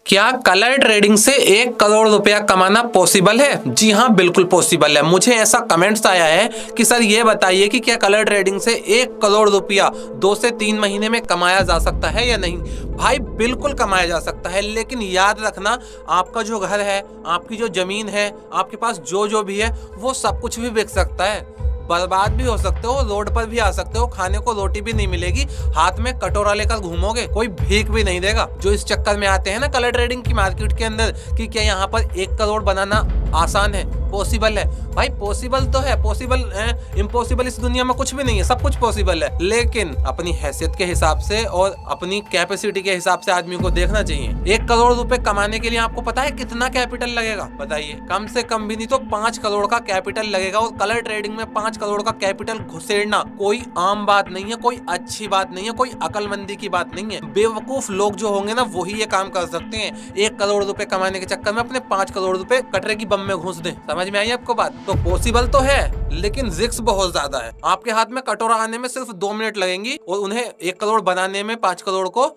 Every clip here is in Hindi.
क्या कलर ट्रेडिंग से 1 करोड़ रुपया कमाना पॉसिबल है? जी हाँ, बिल्कुल पॉसिबल है। मुझे ऐसा कमेंट्स आया है कि सर ये बताइए कि क्या कलर ट्रेडिंग से 1 करोड़ रुपया 2 से 3 महीने में कमाया जा सकता है या नहीं? भाई बिल्कुल कमाया जा सकता है, लेकिन याद रखना आपका जो घर है, आपकी जो जमीन है, आपके पास जो भी है, वो सब कुछ भी बिक सकता है। बर्बाद भी हो सकते हो, रोड पर भी आ सकते हो, खाने को रोटी भी नहीं मिलेगी, हाथ में कटोरा लेकर घूमोगे, कोई भीख भी नहीं देगा। जो इस चक्कर में आते हैं ना कलर ट्रेडिंग की मार्केट के अंदर कि क्या यहाँ पर 1 करोड़ बनाना आसान है, पॉसिबल है। भाई पॉसिबल तो है, पॉसिबल है, इम्पॉसिबल इस दुनिया में कुछ भी नहीं है, सब कुछ पॉसिबल है, लेकिन अपनी हैसियत के हिसाब से और अपनी कैपेसिटी के हिसाब से आदमी को देखना चाहिए। 1 करोड़ रुपए कमाने के लिए आपको पता है कितना कैपिटल लगेगा? बताइए। कम से कम भी नहीं तो 5 करोड़ का कैपिटल लगेगा, और कलर ट्रेडिंग में 5 करोड़ का कैपिटल घुसेड़ना कोई आम बात नहीं है, कोई अच्छी बात नहीं है, कोई अकलमंदी की बात नहीं है। बेवकूफ लोग जो होंगे ना वही ये काम कर सकते हैं। 1 करोड़ रुपए कमाने के चक्कर में अपने 5 करोड़ रुपए कटरे की बम में घुस दें। समझ में आई आपको बात? तो पॉसिबल तो है, लेकिन रिस्क बहुत ज्यादा है। आपके हाथ में कटोरा आने में सिर्फ 2 मिनट लगेंगी, और उन्हें 1 करोड़ बनाने में 5 करोड़ को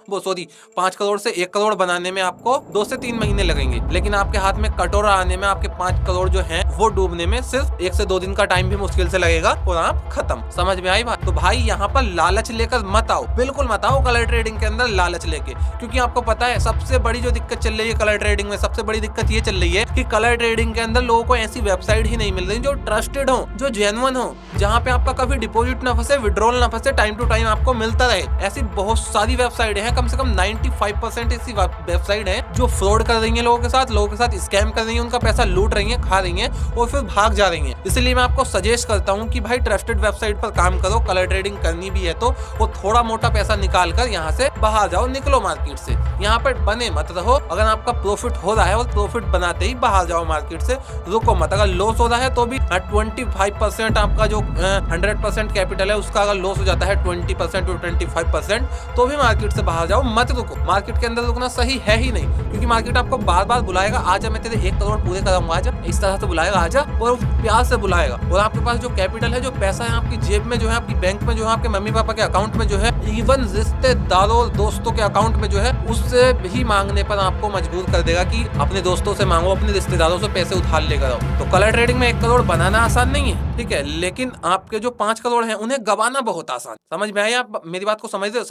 5 करोड़ से 1 करोड़ बनाने में आपको 2 से 3 महीने लगेंगे। लेकिन आपके हाथ में कटोरा आने में आपके 5 करोड़ जो है वो डूबने में सिर्फ 1 से 2 दिन का टाइम भी मुश्किल से लगेगा, और आप खत्म। समझ में आई बात? तो भाई यहाँ पर लालच लेकर मत आओ, बिल्कुल मत आओ कलर ट्रेडिंग के अंदर लालच लेके, क्योंकि आपको पता है सबसे बड़ी जो दिक्कत चल रही है कलर ट्रेडिंग में, सबसे बड़ी दिक्कत ये चल रही है कि कलर ट्रेडिंग के अंदर लोगों को ऐसी वेबसाइट ही नहीं मिल रही जो ट्रस्टेड हो, जो जेन्युइन हो, जहाँ पे आपका कभी डिपॉजिट ना फंसे, विड्रॉल ना फंसे, टाइम टू टाइम आपको मिलता रहे। ऐसी बहुत सारी वेबसाइट है, कम से कम 95% ऐसी वेबसाइट है जो फ्रॉड कर रही है लोगों के साथ स्कैम कर रही है, उनका पैसा लूट रही है, खा रही है और फिर भाग जा रही है। इसलिए मैं आपको सजेस्ट करता हूँ कि भाई ट्रस्टेड वेबसाइट पर काम करो। कलर ट्रेडिंग करनी भी है तो वो थोड़ा मोटा पैसा निकाल कर यहाँ से बाहर जाओ, निकलो मार्केट से। यहाँ पर बने मत रहो। अगर आपका प्रॉफिट हो रहा है और प्रॉफिट बनाते ही बाहर जाओ मार्केट से, रुको मत। अगर लॉस हो रहा है तो भी 25% आपका जो 100% कैपिटल है उसका अगर लॉस हो जाता है 20% और 25%, तो भी मार्केट से बाहर जाओ, मत रुको। मार्केट के अंदर रुकना सही है ही नहीं, क्योंकि मार्केट आपको बार बार बुलाएगा, आजा मैं तेरे 1 करोड़ पूरे कराऊंगा, आजा, इस तरह से बुलाएगा, आजा, और प्यार से बुलाएगा। और आपके पास जो कैपिटल है, जो पैसा है आपकी जेब में जो है, आपकी बैंक में जो है, आपके मम्मी पापा के अकाउंट में जो है, इवन रिश्तेदारों और दोस्तों के अकाउंट में जो है, उससे भी मांगने पर आपको मजबूर कर देगा कि अपने दोस्तों से मांगो, अपने रिश्तेदारों से पैसे उधार लेकर आओ। तो कलर ट्रेडिंग में 1 करोड़ बनाना आसान नहीं है, ठीक है, लेकिन आपके जो 5 करोड़ हैं उन्हें गवाना बहुत आसान। समझ में आई? आप मेरी बात को समझ रहे हो?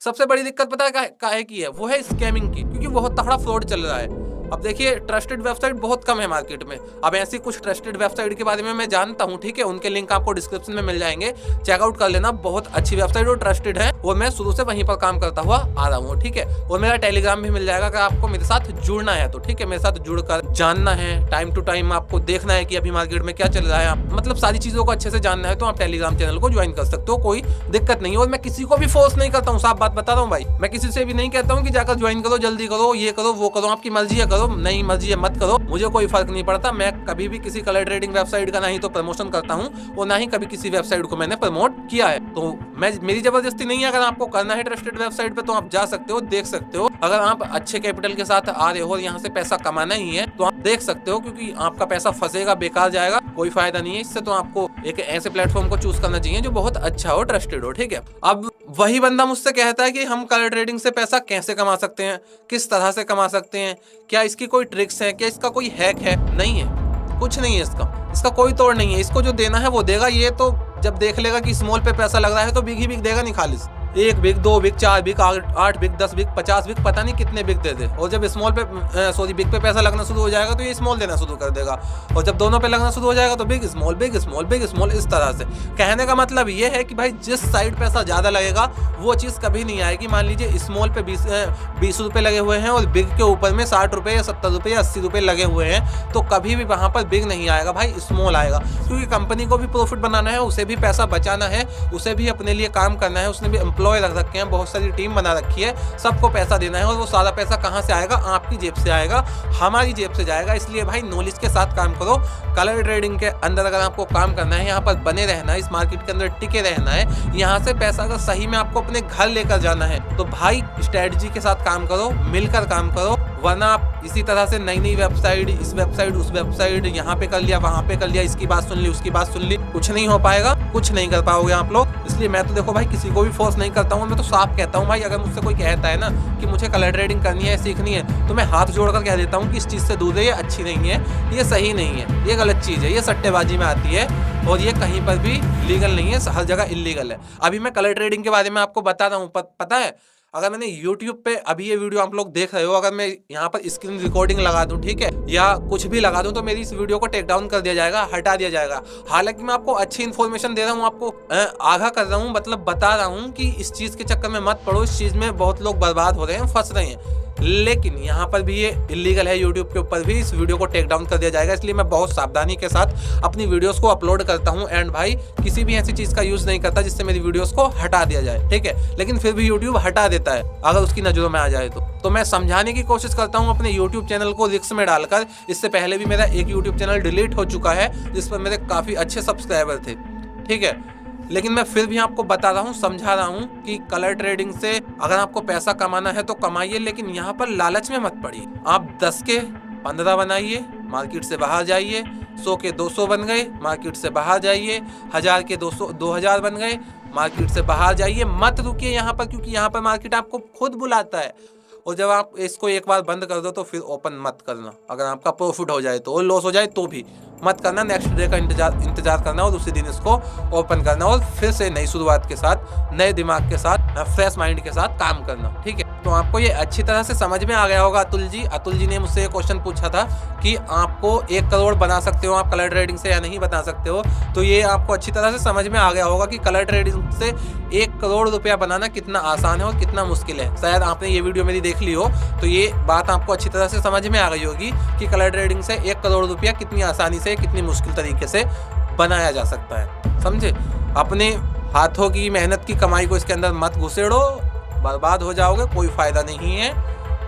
सबसे बड़ी दिक्कत पता है काहे की है? वो है स्कैमिंग की, क्योंकि बहुत तगड़ा फ्रॉड चल रहा है। अब देखिए ट्रस्टेड वेबसाइट बहुत कम है मार्केट में। अब ऐसी कुछ ट्रस्टेड वेबसाइट के बारे में मैं जानता हूँ, ठीक है, उनके लिंक आपको डिस्क्रिप्शन में मिल जाएंगे, चेकआउट कर लेना। बहुत अच्छी वेबसाइट और ट्रस्टेड है, और मैं शुरू से वहीं पर काम करता हुआ आ रहा हूँ, ठीक है। और मेरा टेलीग्राम भी मिल जाएगा, अगर आपको मेरे साथ जुड़ना है तो, ठीक है। मेरे साथ जुड़कर जानना है, टाइम टू टाइम आपको देखना है कि अभी मार्केट में क्या चल रहा है, मतलब सारी चीजों को अच्छे से जानना है, तो आप टेलीग्राम चैनल को ज्वाइन कर सकते हो, कोई दिक्कत नहीं है। और मैं किसी को भी फोर्स नहीं करता हूँ, साफ बात बता रहा हूँ भाई। मैं किसी से भी नहीं कहता हूँ कि जाकर ज्वाइन करो, जल्दी करो, ये करो, वो करो, आपकी मर्जी है करो, नहीं मर्जी है मत करो, मुझे कोई फर्क नहीं पड़ता। मैं कभी भी किसी कलर ट्रेडिंग वेबसाइट का ना ही तो प्रमोशन करता हूँ, और ना ही कभी किसी वेबसाइट को मैंने प्रमोट किया है। तो मेरी जबरदस्ती नहीं है। अगर आपको करना है ट्रस्टेड वेबसाइट पे तो आप जा सकते हो, देख सकते हो। अगर आप अच्छे कैपिटल के साथ आ रहे हो और यहाँ से पैसा कमाना ही है तो आप देख सकते हो, क्योंकि आपका पैसा फंसेगा, बेकार जाएगा, कोई फायदा नहीं है इससे। तो आपको एक ऐसे प्लेटफॉर्म को चूज करना चाहिए जो बहुत अच्छा हो, ट्रस्टेड हो, ठीक है। अब वही बंदा मुझसे कहता है कि हम कलर ट्रेडिंग से पैसा कैसे कमा सकते हैं, किस तरह से कमा सकते हैं, क्या इसकी कोई ट्रिक्स है, क्या इसका कोई हैक है? नहीं है, कुछ नहीं है इसका कोई तोड़ नहीं है। इसको जो देना है वो देगा। ये तो जब देख लेगा कि स्मॉल पे पैसा लग रहा है तो बिग ही बिग देगा, नहीं खालिस 1 big, 2 big, 4 big, 8 big, 10 big, 50 big, पता नहीं कितने बिग दे दे। और जब स्मॉल पे बिग पे पैसा लगना शुरू हो जाएगा तो ये स्मॉल देना शुरू कर देगा, और जब दोनों पे लगना शुरू हो जाएगा तो big small, big small, big small, इस तरह से। कहने का मतलब ये है कि भाई जिस साइड पैसा ज्यादा लगेगा वो चीज कभी नहीं आएगी। मान लीजिए स्मॉल पे 20 रुपए लगे हुए हैं और बिग के ऊपर में 60 रुपए या 70 रुपए या 80 रुपए लगे हुए हैं, तो कभी भी वहां पर बिग नहीं आएगा भाई, स्मॉल आएगा। क्योंकि कंपनी को भी प्रॉफिट बनाना है, उसे भी पैसा बचाना है, उसे भी अपने लिए काम करना है, उसने भी एम्प्लॉय रख रखे हैं, बहुत सारी टीम बना रखी है, सबको पैसा देना है। और वो सारा पैसा कहाँ से आएगा? आपकी जेब से आएगा, हमारी जेब से जाएगा। इसलिए भाई नॉलेज के साथ काम करो। कलर ट्रेडिंग के अंदर अगर आपको काम करना है, यहाँ पर बने रहना है, इस मार्केट के अंदर टिके रहना है, यहाँ से पैसा अगर सही में आपको अपने घर लेकर जाना है तो भाई स्ट्रेटजी के साथ काम करो, मिलकर काम करो। वरना आप इसी तरह से नई नई वेबसाइट, इस वेबसाइट, उस वेबसाइट, यहाँ पे कर लिया, वहां पे कर लिया, इसकी बात सुन ली, उसकी बात सुन ली, कुछ नहीं हो पाएगा, कुछ नहीं कर पाओगे आप लोग। इसलिए मैं तो देखो भाई किसी को भी फोर्स नहीं करता हूँ। मैं तो साफ कहता हूँ भाई, अगर मुझसे कोई कहता है ना कि मुझे कलर ट्रेडिंग करनी है, सीखनी है, तो मैं हाथ जोड़कर कह देता हूँ कि इस चीज़ से दूर है, ये अच्छी नहीं है, ये सही नहीं है, ये गलत चीज़ है, ये सट्टेबाजी में आती है और ये कहीं पर भी लीगल नहीं है, हर जगह इलीगल है। अभी मैं कलर ट्रेडिंग के बारे में आपको बता रहा हूँ, पता है अगर मैंने YouTube पे अभी ये वीडियो आप लोग देख रहे हो, अगर मैं यहाँ पर स्क्रीन रिकॉर्डिंग लगा दूं, ठीक है, या कुछ भी लगा दूं, तो मेरी इस वीडियो को टेक डाउन कर दिया जाएगा, हटा दिया जाएगा। हालांकि मैं आपको अच्छी इन्फॉर्मेशन दे रहा हूँ, आपको आगाह कर रहा हूँ, मतलब बता रहा हूँ कि इस चीज़ के चक्कर में मत पड़ो, इस चीज़ में बहुत लोग बर्बाद हो रहे हैं, फंस रहे हैं। लेकिन यहाँ पर भी ये इलीगल है, यूट्यूब के ऊपर भी इस वीडियो को टेक डाउन कर दिया जाएगा। इसलिए मैं बहुत सावधानी के साथ अपनी वीडियोस को अपलोड करता हूँ एंड भाई किसी भी ऐसी चीज़ का यूज़ नहीं करता जिससे मेरी वीडियोस को हटा दिया जाए, ठीक है। लेकिन फिर भी यूट्यूब हटा देता है अगर उसकी नज़रों में आ जाए तो मैं समझाने की कोशिश करता हूँ अपने यूट्यूब चैनल को रिस्क में डालकर। इससे पहले भी मेरा एक यूट्यूब चैनल डिलीट हो चुका है जिस पर मेरे काफ़ी अच्छे सब्सक्राइबर थे, ठीक है। लेकिन मैं फिर भी आपको बता रहा हूँ, समझा रहा हूँ कि कलर ट्रेडिंग से अगर आपको पैसा कमाना है तो कमाइए, लेकिन यहाँ पर लालच में मत पड़िए। आप 10 के 15 बनाइए, मार्केट से बाहर जाइए, 100 के 200 बन गए, मार्केट से बाहर जाइए, 1000 के 2000 बन गए, मार्केट से बाहर जाइए। मत रुकिए यहाँ पर, क्योंकि यहाँ पर मार्केट आपको खुद बुलाता है। और जब आप इसको एक बार बंद कर दो तो फिर ओपन मत करना। अगर आपका प्रॉफिट हो जाए तो और लॉस हो जाए तो भी मत करना। नेक्स्ट डे का इंतजार करना और उसी दिन इसको ओपन करना और फिर से नई शुरुआत के साथ, नए दिमाग के साथ, फ्रेश माइंड के साथ काम करना, ठीक है। तो आपको ये अच्छी तरह से समझ में आ गया होगा। अतुल जी ने मुझसे ये क्वेश्चन पूछा था कि आपको 1 करोड़ बना सकते हो आप कलर ट्रेडिंग से या नहीं बना सकते हो। तो ये आपको अच्छी तरह से समझ में आ गया होगा कि कलर ट्रेडिंग से 1 करोड़ रुपया बनाना कितना आसान है और कितना मुश्किल है। शायद आपने ये वीडियो मेरी देख ली हो तो ये बात आपको अच्छी तरह से समझ में आ गई होगी कि कलर ट्रेडिंग से 1 करोड़ रुपया कितनी आसानी से, कितनी मुश्किल तरीके से बनाया जा सकता है, समझे। अपने हाथों की मेहनत की कमाई को इसके अंदर मत घुसेड़ो, बर्बाद हो जाओगे, कोई फ़ायदा नहीं है,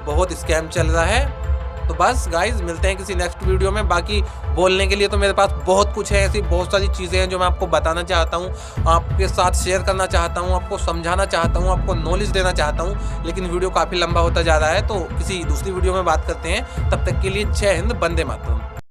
बहुत स्कैम चल रहा है। तो बस गाइज मिलते हैं किसी नेक्स्ट वीडियो में। बाकी बोलने के लिए तो मेरे पास बहुत कुछ है, ऐसी बहुत सारी चीज़ें हैं जो मैं आपको बताना चाहता हूँ, आपके साथ शेयर करना चाहता हूँ, आपको समझाना चाहता हूँ, आपको नॉलेज देना चाहता हूँ। लेकिन वीडियो काफ़ी लंबा होता जा रहा है, तो किसी दूसरी वीडियो में बात करते हैं। तब तक के लिए जय हिंद, वंदे मातरम।